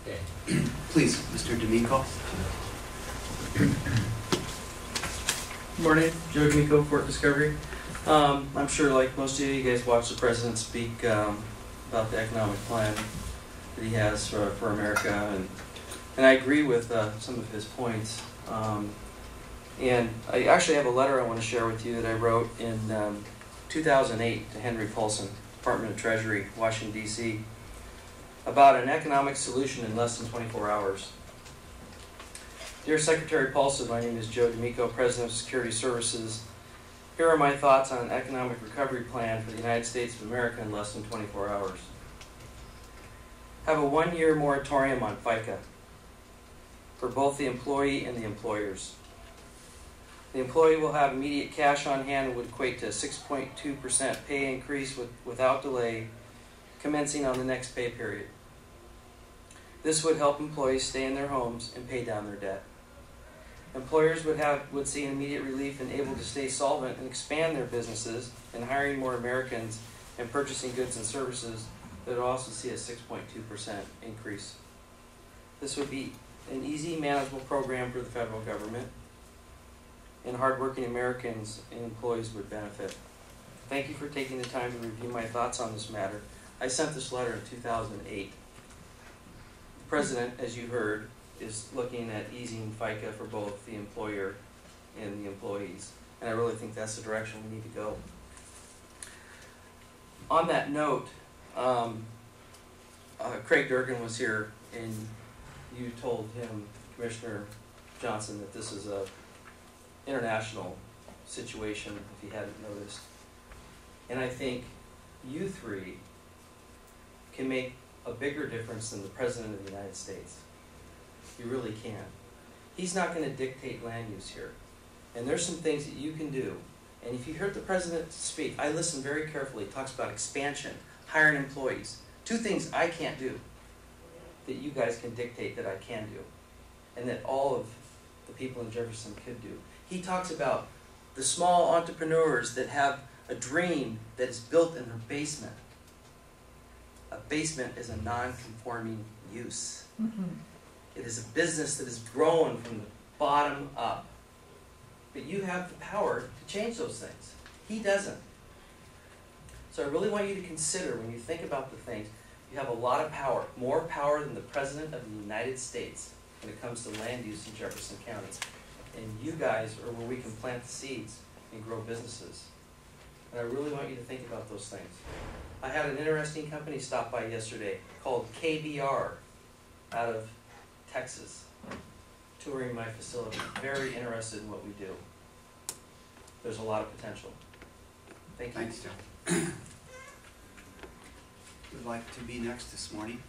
Okay. Please, Mr. D'Amico. Good morning, Joe D'Amico, Fort Discovery. I'm sure, like most of you guys watch the President speak about the economic plan that he has for America, and I agree with some of his points. And I actually have a letter I want to share with you that I wrote in 2008 to Henry Paulson, Department of Treasury, Washington, D.C., about an economic solution in less than 24 hours. Dear Secretary Paulson, my name is Joe D'Amico, President of Security Services. Here are my thoughts on an economic recovery plan for the United States of America in less than 24 hours. Have a one-year moratorium on FICA for both the employee and the employers. The employee will have immediate cash on hand and would equate to a 6.2% pay increase without delay, commencing on the next pay period. This would help employees stay in their homes and pay down their debt. Employers would see an immediate relief and able to stay solvent and expand their businesses and hiring more Americans and purchasing goods and services that would also see a 6.2% increase. This would be an easy, manageable program for the federal government, and hardworking Americans and employees would benefit. Thank you for taking the time to review my thoughts on this matter. I sent this letter in 2008. The President, as you heard, is looking at easing FICA for both the employer and the employees. And I really think that's the direction we need to go. On that note, Craig Durgan was here, and you told him, Commissioner Johnson, that this is a international situation, if you hadn't noticed. And I think you three can make a bigger difference than the President of the United States. You really can. He's not going to dictate land use here. And there's some things that you can do. And if you heard the President speak, I listened very carefully. He talks about expansion, hiring employees. Two things I can't do that you guys can dictate that I can do, and that all of the people in Jefferson could do. He talks about the small entrepreneurs that have a dream that is built in their basement. A basement is a non-conforming use. Mm-hmm. It is a business that is growing from the bottom up. But you have the power to change those things. He doesn't. So I really want you to consider, when you think about the things, you have a lot of power, more power than the President of the United States when it comes to land use in Jefferson County. And you guys are where we can plant the seeds and grow businesses. And I really want you to think about those things. I had an interesting company stop by yesterday called KBR out of Texas, touring my facility. Very interested in what we do. There's a lot of potential. Thank you. Thanks, Joe. Would like to be next this morning.